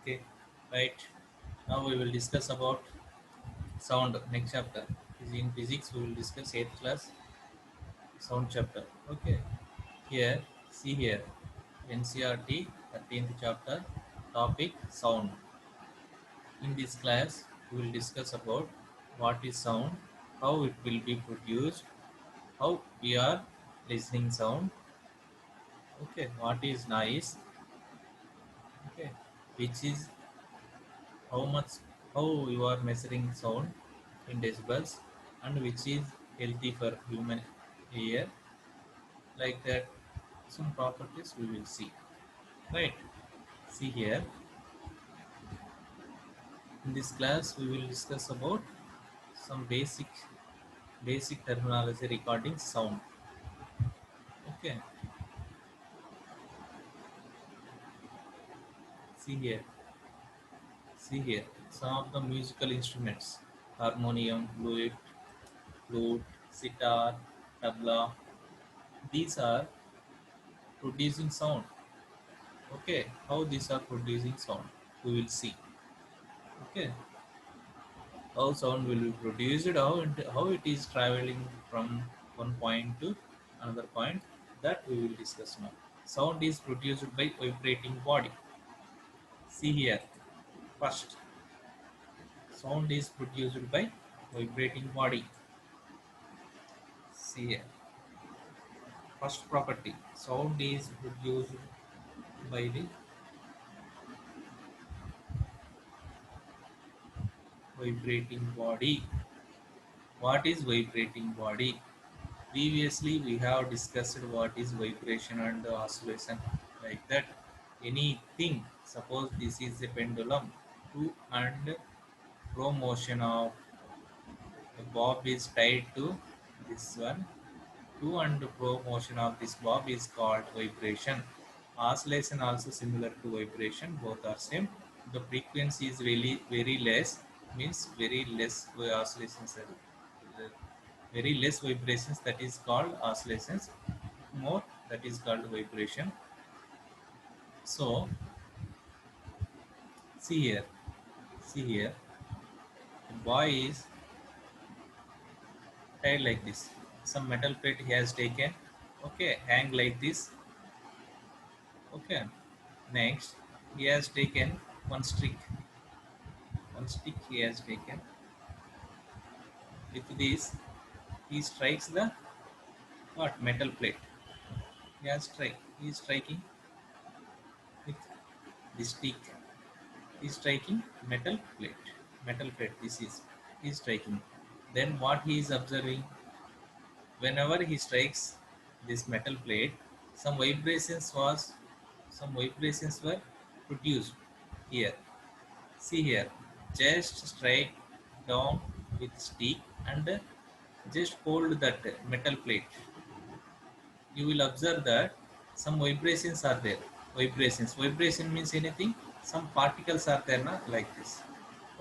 Okay, right. Now we will discuss about sound. Next chapter is in physics. We will discuss 8th class sound chapter. Okay, here, see here, NCRT 13th chapter, topic sound. In this class, we will discuss about what is sound, how it will be produced, how we are listening sound. Okay, what is noise? Okay, which is how much how you are measuring sound in decibels and which is healthy for human ear, like that. Some properties we will see, right? See here, in this class we will discuss about some basic terminology regarding sound. Okay, see here, see here, some of the musical instruments: harmonium, flute, sitar, tabla. These are producing sound. Okay, how these are producing sound we will see. Okay, how sound will be produced, how it is traveling from one point to another point, that we will discuss now. Sound is produced by vibrating body. See here, first, sound is produced by vibrating body. See here, first property, sound is produced by the vibrating body. What is vibrating body? Previously, we have discussed what is vibration and oscillation, like that. Anything, suppose this is a pendulum, to and fro motion of the bob is tied to this one. To and fro motion of this bob is called vibration. Oscillation also similar to vibration, both are same. The frequency is really very less, means very less oscillations are very less vibrations, that is called oscillations. More, that is called vibration. So see here, see here, the boy is tied like this. Some metal plate he has taken. Okay, hang like this. Okay, next he has taken one stick. One stick he has taken. With this, he strikes the what metal plate. He is striking with the stick. He is striking metal plate. Metal plate. This is he is striking. Then what he is observing, whenever he strikes this metal plate, some vibrations was some vibrations were produced here. See here, just strike down with stick and just hold that metal plate. You will observe that some vibrations are there. Vibration means anything, some particles are there na, like this.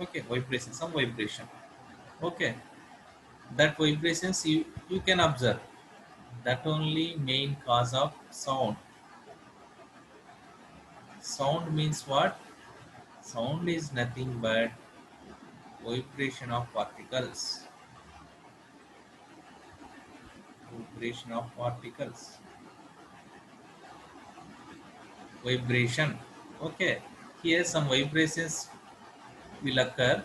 Okay, vibration, some vibration. Okay, that vibrations you can observe. That only main cause of sound. Sound means what? Sound is nothing but vibration of particles. Vibration of particles. Vibration. Okay. Here some vibrations will occur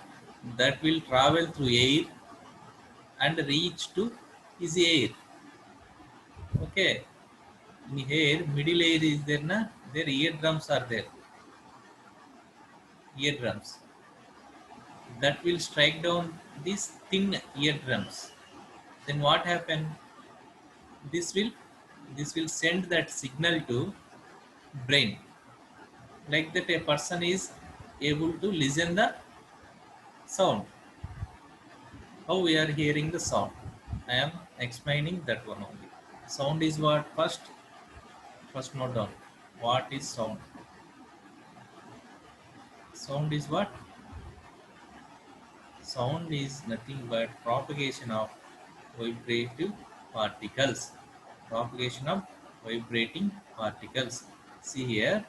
that will travel through air and reach to his air. Okay. In air, middle air is there na? Their eardrums are there. Eardrums. That will strike down these thin eardrums. Then what happen? This will this will send that signal to brain, like that a person is able to listen the sound. How we are hearing the sound, I am explaining that one only. Sound is what? First note down, what is sound. Sound is what? Sound is nothing but propagation of vibrative particles. Propagation of vibrating particles. See here,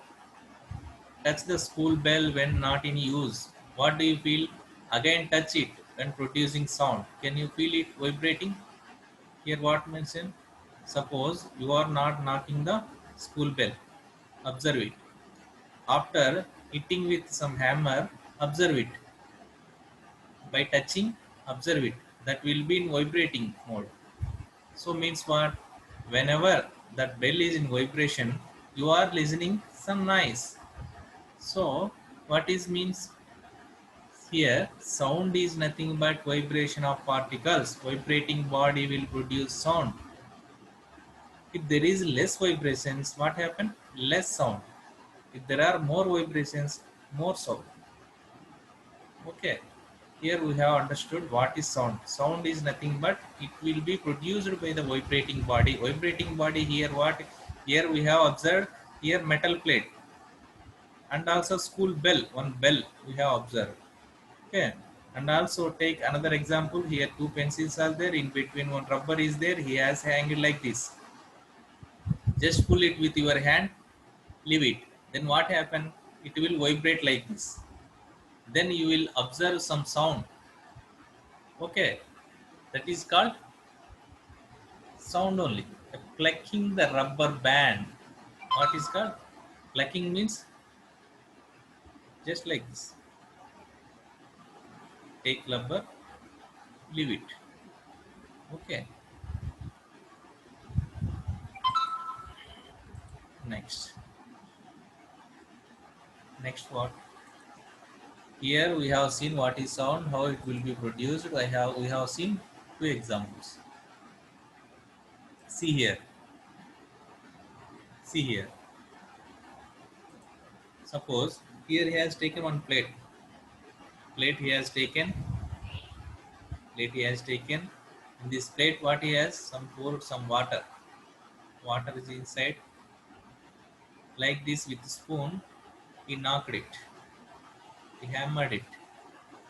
touch the school bell when not in use. What do you feel? Again touch it when producing sound. Can you feel it vibrating? Here what mentioned? Suppose you are not knocking the school bell. Observe it. After hitting with some hammer, observe it. By touching, observe it. That will be in vibrating mode. So means what? Whenever that bell is in vibration, you are listening some noise. So what is means here? Sound is nothing but vibration of particles. Vibrating body will produce sound. If there is less vibrations, what happen? Less sound. If there are more vibrations, more sound. Okay. Here we have understood what is sound. Sound is nothing but it will be produced by the vibrating body. Vibrating body here what? Here we have observed here metal plate and also school bell. One bell we have observed. Okay. And also take another example. Here two pencils are there. In between one rubber is there. He has hanged like this. Just pull it with your hand. Leave it. Then what happen? It will vibrate like this. Then you will observe some sound. Okay. That is called sound only. Clucking the rubber band. What is called? Clucking means just like this. Take rubber, leave it. Okay. Next. Next what? Here we have seen what is sound, how it will be produced. We have seen two examples. See here. See here. Suppose here he has taken one plate. Plate he has taken. Plate he has taken. In this plate, what he has? Some poured some water. Water is inside. Like this with spoon, he knocked it. He hammered it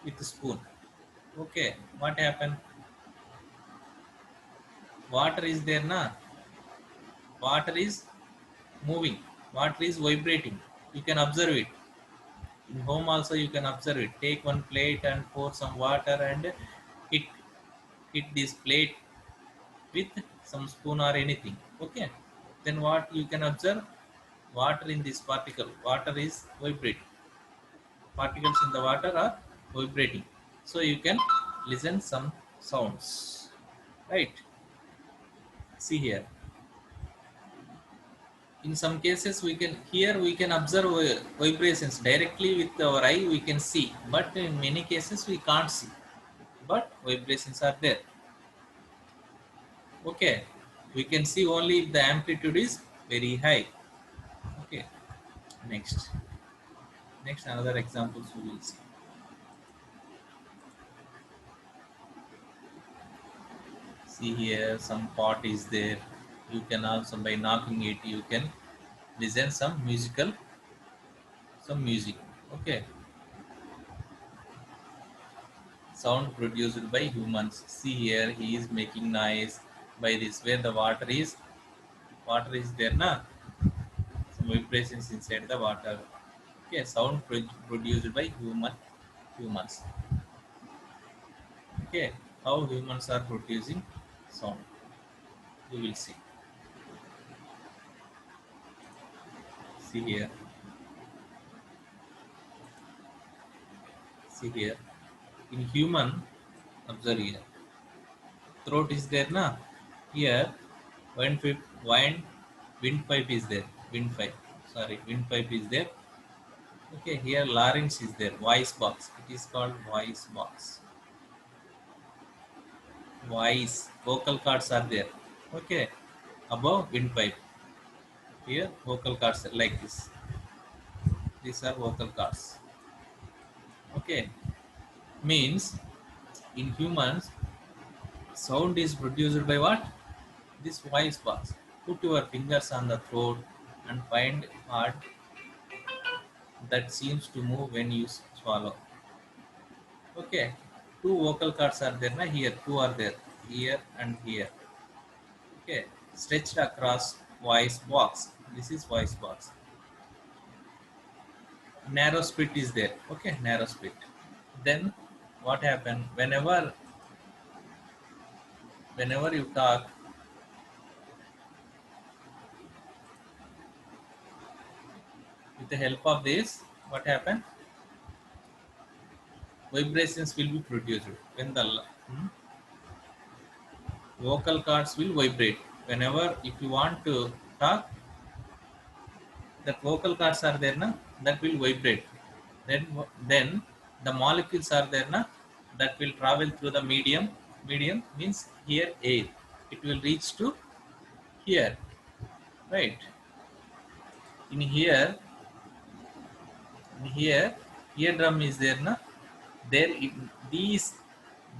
with a spoon. Okay, what happened? Water is there na? Water is moving. Water is vibrating. You can observe it. In home also you can observe it. Take one plate and pour some water and hit hit this plate with some spoon or anything. Okay. Then what you can observe? Water in this particle. Water is vibrating. Particles in the water are vibrating. So you can listen some sounds. Right. See here. In some cases we can here we can observe vibrations directly with our eye we can see, but in many cases we can't see, but vibrations are there. Okay, we can see only if the amplitude is very high. Okay, next another examples we will see. See here some pot is there. You can also by knocking it you can listen some music. Okay, sound produced by humans. See here he is making noise by this way the water is there na, some vibrations inside the water. Okay, sound produced by humans. Okay, how humans are producing sound you will see here in human. Observe here throat is there na, here windpipe is there, windpipe is there. Okay, here larynx is there, voice box, it is called voice box. Voice vocal cords are there. Okay, above windpipe, here vocal cords are like this. These are vocal cords. Okay, means in humans sound is produced by what? This voice box. Put your fingers on the throat and find part that seems to move when you swallow. Okay, two vocal cords are there. Na? Here, two are there. Here and here. Okay, stretched across voice box. This is voice box. narrow split is there. Okay, narrow split. Then what happen whenever you talk with the help of this, what happen? Vibrations will be produced when the vocal cords will vibrate. Whenever if you want to talk, that vocal cords are there na, that will vibrate. Then the molecules are there na, that will travel through the medium means here air, it will reach to here, right? In here eardrum is there na, there it,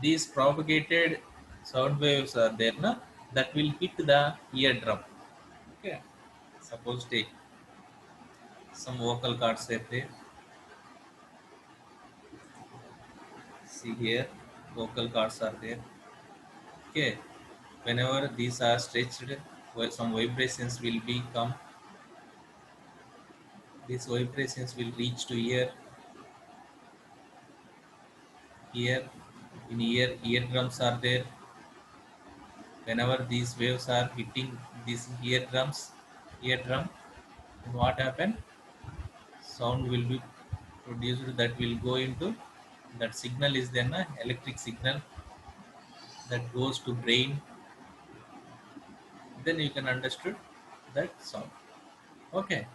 these propagated sound waves are there na, that will hit the eardrum. Okay, suppose take some vocal cords are there. See here, vocal cords are there. Okay, whenever these are stretched, some vibrations will be come. These vibrations will reach to here. In eardrums are there. Whenever these waves are hitting these eardrum, then what happen? Sound will be produced that will go into that signal is then an electric signal that goes to brain. Then you can understood that sound. Okay,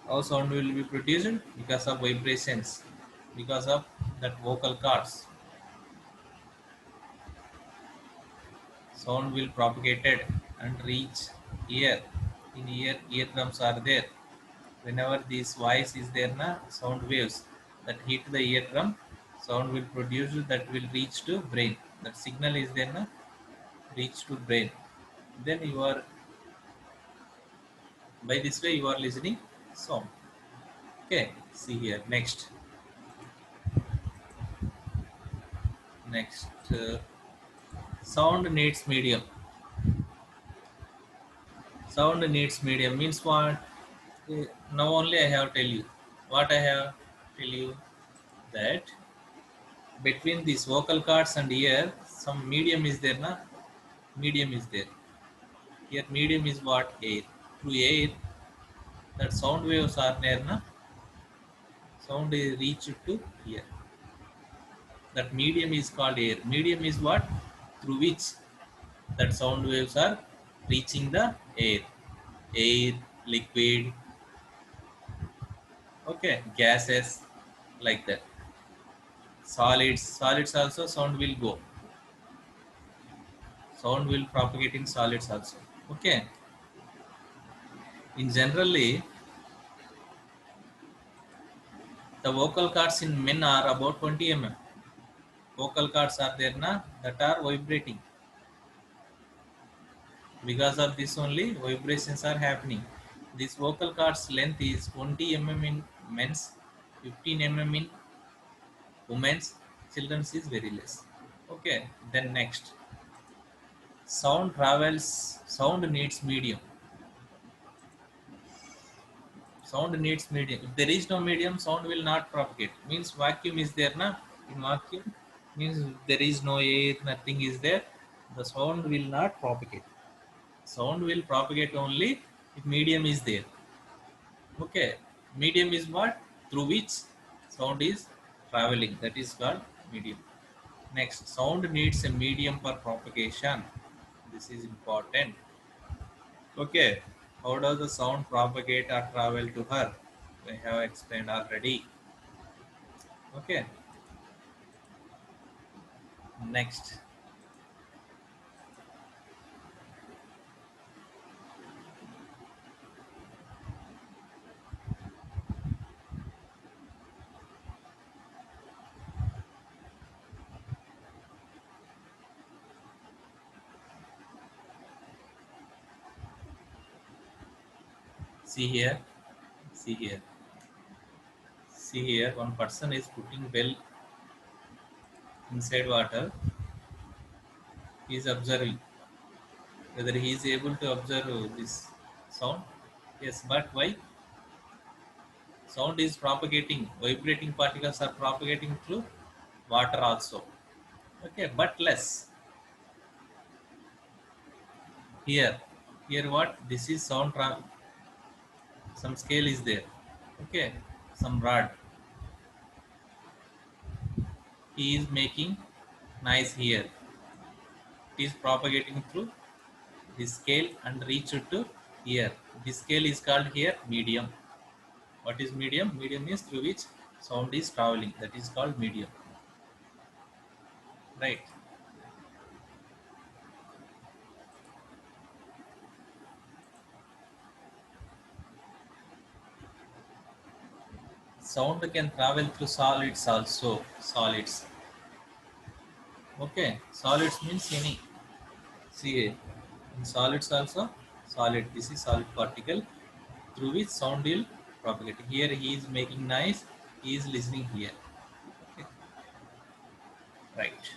how sound will be produced because of vibrations, because of that vocal cords. Sound will propagated and reach ear. In eardrums are there. Whenever this voice is there na, sound waves that hit the eardrum, sound will produce that will reach to brain. That signal is there na, reach to brain. Then you are, by this way you are listening sound. Okay, see here next sound needs medium. Sound needs medium means what? Now only I have tell you what I have tell you, that between these vocal cords and ear some medium is there na, medium is there. Here medium is what? Air. Through air that sound waves are there na, sound is reached to here. That medium is called air. Medium is what? Through which that sound waves are reaching the air. Air, liquid, okay, gases, like that. Solids also sound will go. Sound will propagate in solids also. Okay. In generally, the vocal cords in men are about 20 mm. Vocal cords are there na, that are vibrating. Because of this only vibrations are happening. This vocal cords length is 20 mm in men's, 15 mm in women's, children's is very less. Okay, then next. Sound needs medium. Sound needs medium. If there is no medium, sound will not propagate. Means vacuum is there na? In vacuum means there is no air, nothing is there. The sound will not propagate. Sound will propagate only if medium is there. Okay, medium is what? Through which sound is traveling. That is called medium. Next, sound needs a medium for propagation. This is important. Okay, how does the sound propagate or travel to her? We have explained already. Okay, next. See here, see here, see here. One person is putting bell inside water. He is observing whether he is able to observe this sound. Yes, but why? Sound is propagating. Vibrating particles are propagating through water also. Okay, but less. Here, here what? This is sound. Some scale is there. Okay, some rod. He is making noise here. It is propagating through this scale and reach to here. This scale is called here medium. What is medium? Medium is through which sound is traveling. That is called medium. Right. Sound can travel through solids also. Solids. Okay. Solids means any. See, in solids also, solid. This is solid particle through which sound will propagate. Here he is making noise. He is listening here. Okay. Right.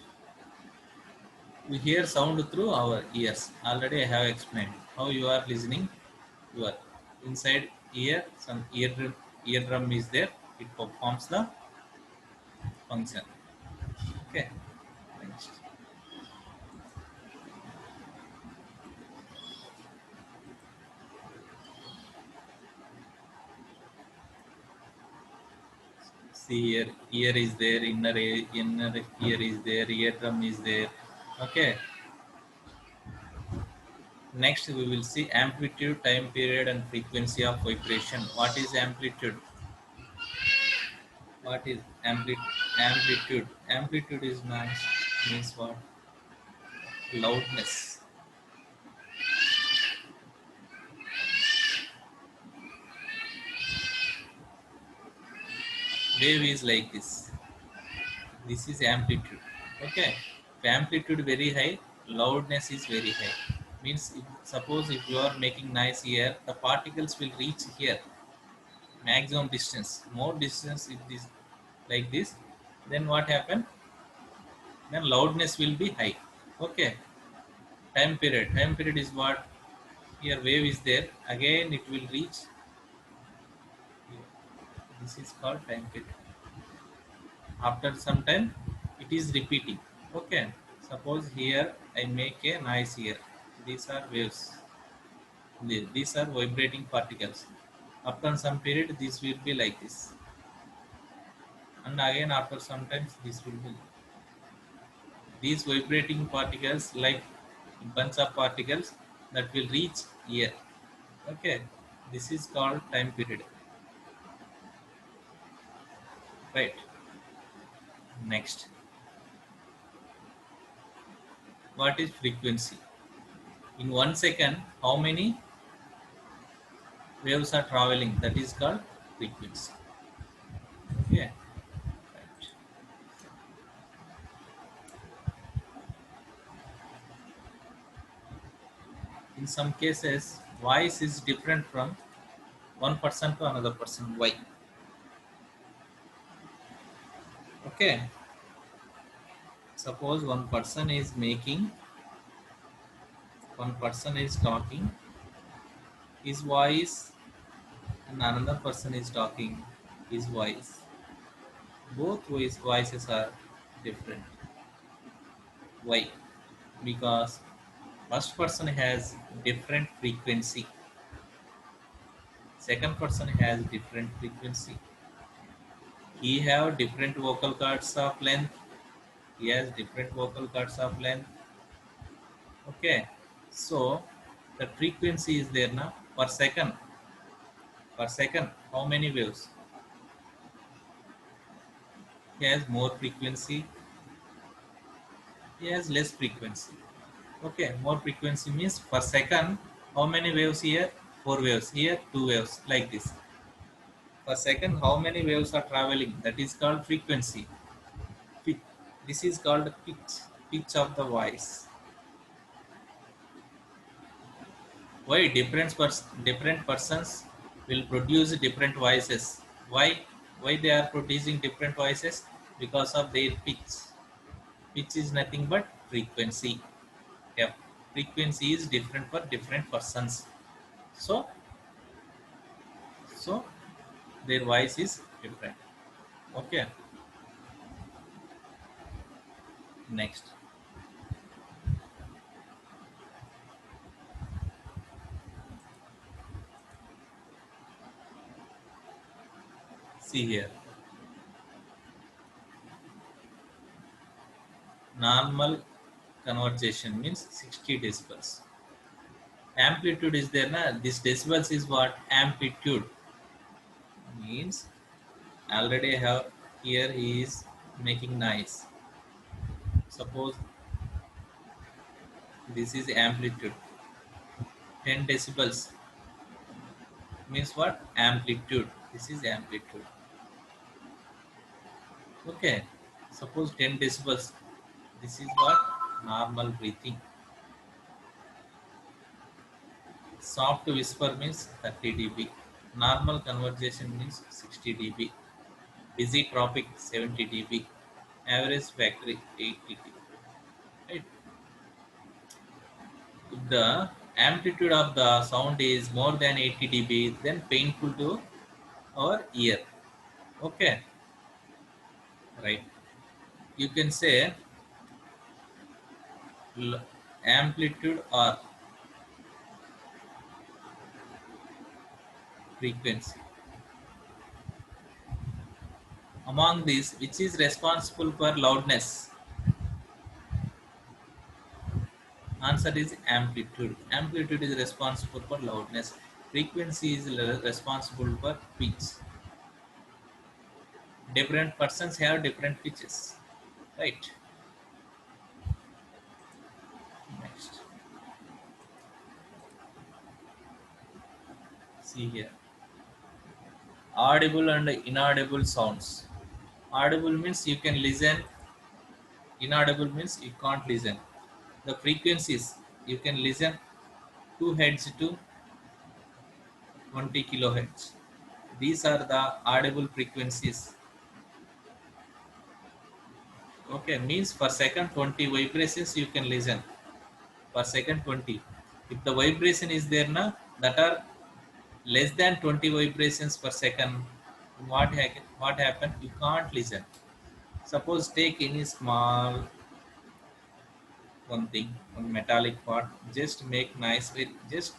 We hear sound through our ears. Already I have explained how you are listening. You are inside ear. Some eardrum is there. It performs the function. Okay. Next. See here, ear is there, inner ear is there, eardrum is there. Okay. Next, we will see amplitude, time period, and frequency of vibration. What is amplitude? What is amplitude? Amplitude is nice. Means what? Loudness. Wave is like this. This is amplitude. Okay. If amplitude very high, loudness is very high. Means if, suppose if you are making noise here, the particles will reach here maximum distance. More distance if this like this, then what happen? Then loudness will be high. Okay. Time period is what? Here wave is there. Again it will reach here. This is called time period. After some time it is repeating. Okay. Suppose here I make a noise here. These are waves. These are vibrating particles. After some period this will be like this. And again after sometimes this will be these vibrating particles like bunch of particles that will reach here. Okay, this is called time period. Right. Next, what is frequency? In 1 second, how many waves are traveling? That is called frequency. Okay. Right. In some cases, voice is different from one person to another person. Why? Okay. Suppose one person is talking, his voice, and another person is talking, his voice. Both voices are different. Why? Because first person has different frequency, second person has different frequency. He have different vocal cords of length, he has different vocal cords of length. Okay, so the frequency is there now per second. Per second, how many waves? He has more frequency, he has less frequency. Okay, more frequency means per second, how many waves here? Four waves here, two waves, like this. Per second, how many waves are traveling? That is called frequency. This is called pitch of the voice. Why different persons will produce different voices? Why? Why they are producing different voices? Because of their pitch. Pitch is nothing but frequency. Yeah, frequency is different for different persons. So, so Their voice is different. Okay. Next. See here. Normal conversation means 60 decibels. Amplitude is there na? This decibels is what? Amplitude means already have here he is making noise. Suppose this is amplitude. 10 decibels means what? Amplitude. This is amplitude. Okay. Suppose 10 decibels. This is what? Normal breathing. Soft whisper means 30 dB. Normal conversation means 60 dB. Busy tropic 70 dB. Average factory 80 dB. Right? If the amplitude of the sound is more than 80 dB, then painful to our ear. Okay, right. You can say amplitude or frequency. Among these, which is responsible for loudness? Answer is amplitude. Amplitude is responsible for loudness. Frequency is responsible for pitch. Different persons have different pitches. Right. Next. See here. Audible and inaudible sounds. Audible means you can listen. Inaudible means you can't listen. The frequencies you can listen 2 hertz to 20 kilohertz. These are the audible frequencies. Okay, means per second 20 vibrations you can listen. Per second 20. If the vibration is there na, that are less than 20 vibrations per second, what happened? You can't listen. Suppose take any small one thing, one metallic part, just make nice with just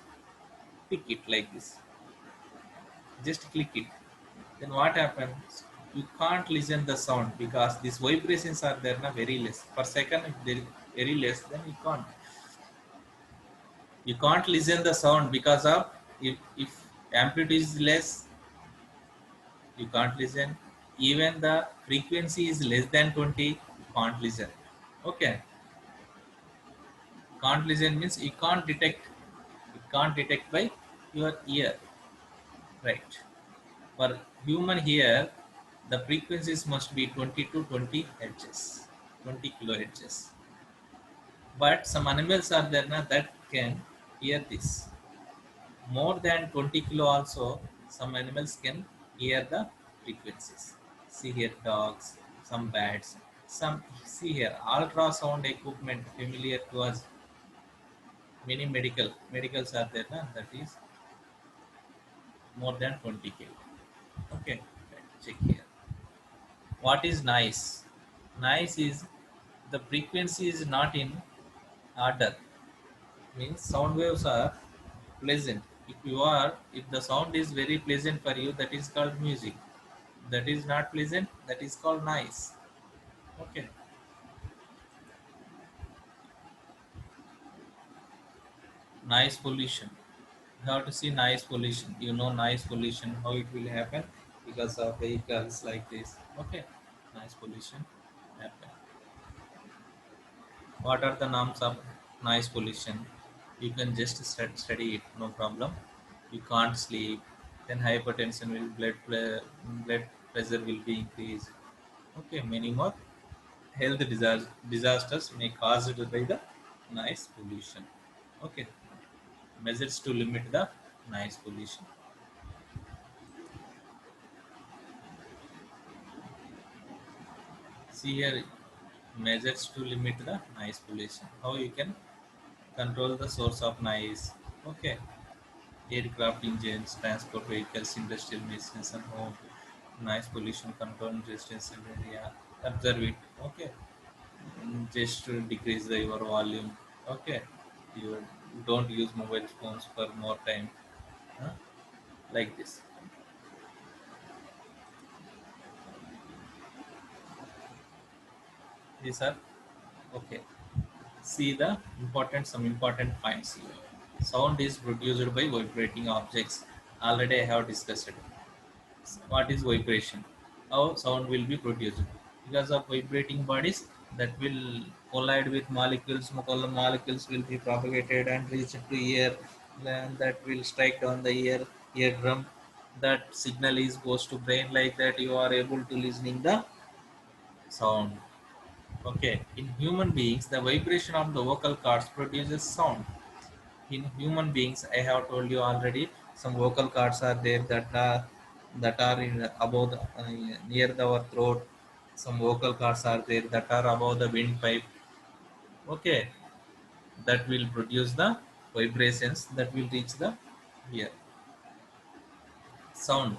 pick it like this. Just click it. Then what happens? You can't listen the sound because these vibrations are there na very less. Per second if there is very less, then you can't. You can't listen the sound because of if amplitude is less, you can't listen. Even the frequency is less than 20, you can't listen. Okay. Can't listen means you can't detect. You can't detect by your ear. Right. For human ear, the frequencies must be 20 to 20 hertz, 20 kilohertz. But some animals are there na, that can hear this. More than 20 kilo also, some animals can hear the frequencies. See here dogs, some bats, some see here ultrasound equipment familiar to us. Many medicals are there na, that is more than 20 kilo. Okay, check here. What is nice? Nice is the frequency is not in order. Means sound waves are pleasant. If the sound is very pleasant for you, that is called music. That is not pleasant, that is called nice. Okay. Noise pollution. You have to see noise pollution. You know noise pollution, how it will happen because of vehicles like this. Okay. Noise pollution happen. What are the norms of noise pollution? You can just study it, no problem. You can't sleep, then hypertension will blood pressure will be increased. Okay, many more health disasters may caused by the noise pollution. Okay, measures to limit the noise pollution. See here, measures to limit the noise pollution. How you can control the source of noise. Okay, aircraft engines, transport vehicles, industrial machines, and home. Noise pollution control in residential area. Observe it. Okay. Just to decrease your volume. Okay. You don't use mobile phones for more time. Huh? Like this. These are okay. See the some important points here. Sound is produced by vibrating objects. Already I have discussed it. What is vibration? How sound will be produced? Because of vibrating bodies that will collide with molecules, molecules will be propagated and reach to ear, and that will strike down the eardrum. That signal is goes to brain like that. You are able to listening the sound. Okay, in human beings, the vibration of the vocal cords produces sound. In human beings, I have told you already, some vocal cords are there that are in above near our throat. Some vocal cords are there that are above the windpipe. Okay, that will produce the vibrations that will reach the ear. Sound.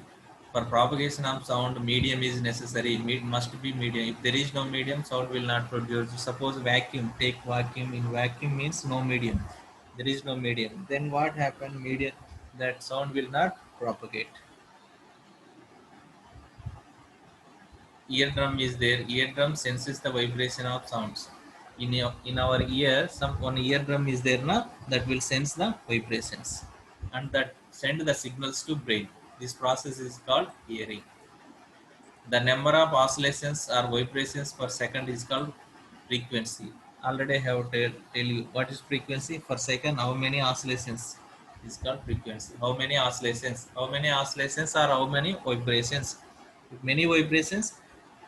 For propagation of sound, medium is necessary. Must be medium. If there is no medium, sound will not produce. Suppose vacuum. Take vacuum. In vacuum means no medium. There is no medium. Then what happen? Medium. That sound will not propagate. Eardrum is there. Eardrum senses the vibration of sounds. In our ear, some one eardrum is there na that will sense the vibrations and that send the signals to brain. This process is called hearing. The number of oscillations or vibrations per second is called frequency. Already I have tell you what is frequency per second. How many oscillations is called frequency. How many oscillations? How many oscillations are how many vibrations? If many vibrations,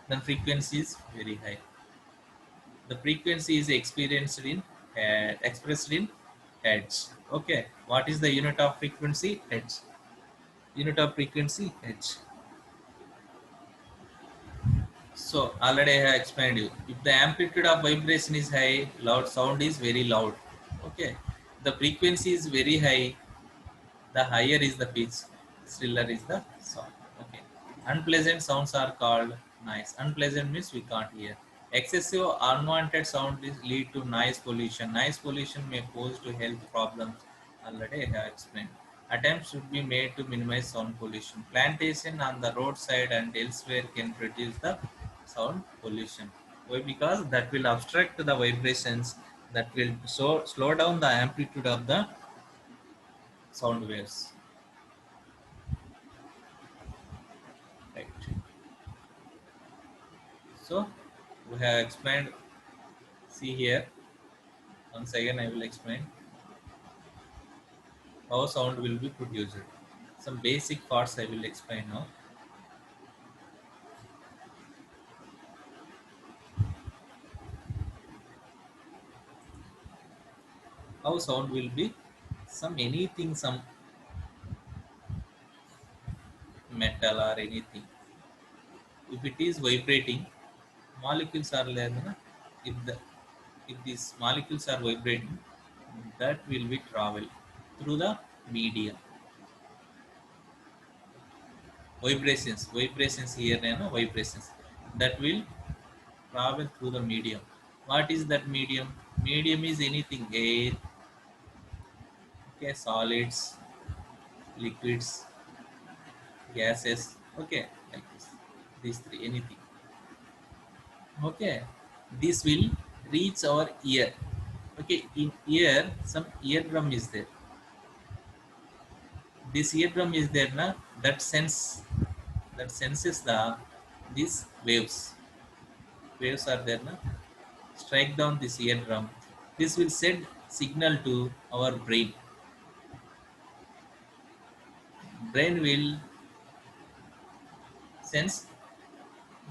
then frequency is very high. The frequency is expressed in hertz. Okay. What is the unit of frequency? Hertz. Unit of frequency hertz. So already I have explained you. If the amplitude of vibration is high, loud sound is very loud. Okay. The frequency is very high, the higher is the pitch, stiller is the sound. Okay. Unpleasant sounds are called noise. Unpleasant means we can't hear. Excessive unwanted sound is lead to noise pollution. Noise pollution may pose to health problems. Already I have explained. Attempts should be made to minimize sound pollution. Plantation on the roadside and elsewhere can reduce the sound pollution. Why? Because that will obstruct the vibrations, that will slow down the amplitude of the sound waves. Right. So we have explained. See here, once again I will explain how sound will be produced. Some basic parts I will explain now. How sound will be some anything, some metal or anything. If it is vibrating, molecules are there. Na? If the if these molecules are vibrating, that will be travel through the medium. Vibrations here, vibrations that will travel through the medium. What is that medium? Medium is anything, air, okay, solids, liquids, gases, okay, like this. These three, anything. Okay. This will reach our ear. Okay, in ear, some eardrum is there. This eardrum is there, na? That senses the these waves. Waves are there, na? Strike down this eardrum. This will send signal to our brain. Brain will sense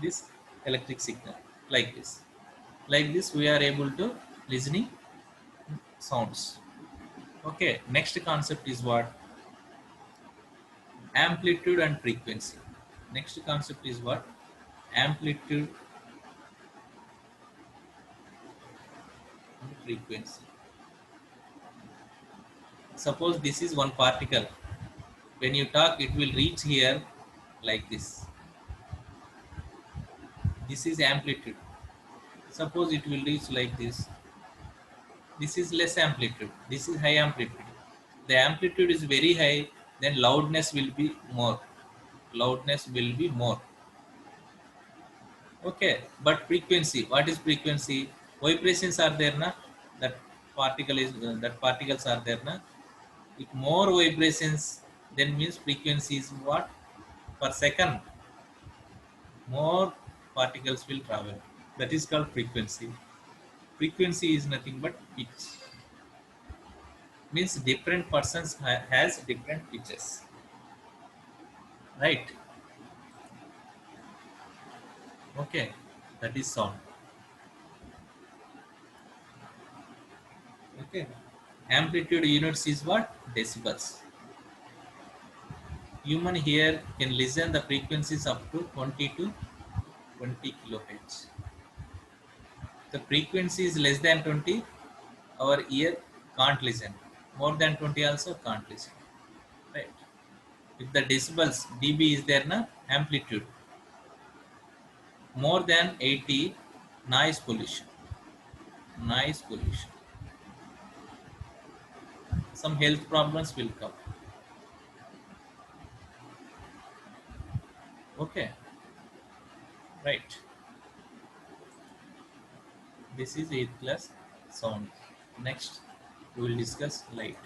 this electric signal like this. Like this, we are able to listening sounds. Okay. Next concept is what? Amplitude and frequency. Next concept is what? Amplitude and frequency. Suppose this is one particle. When you talk, it will reach here like this. This is amplitude. Suppose it will reach like this. This is less amplitude. This is high amplitude. The amplitude is very high, then loudness will be more. Loudness will be more. Okay, but frequency. What is frequency? Vibrations are there, na? That that particles are there, na? If more vibrations, then means frequency is what per second. More particles will travel. That is called frequency. Frequency is nothing but pitch. Means different persons has different pitches, right? Okay, that is sound. Okay, amplitude units is what? Decibels. Human ear can listen the frequencies up to 20 to 20 kilohertz. The frequency is less than 20, our ear can't listen. More than 20 also can't listen. Right. If the decibels dB is there, na amplitude more than 80, noise pollution. Noise pollution. Some health problems will come. Okay. Right. This is 8 plus sound. Next, we will discuss light.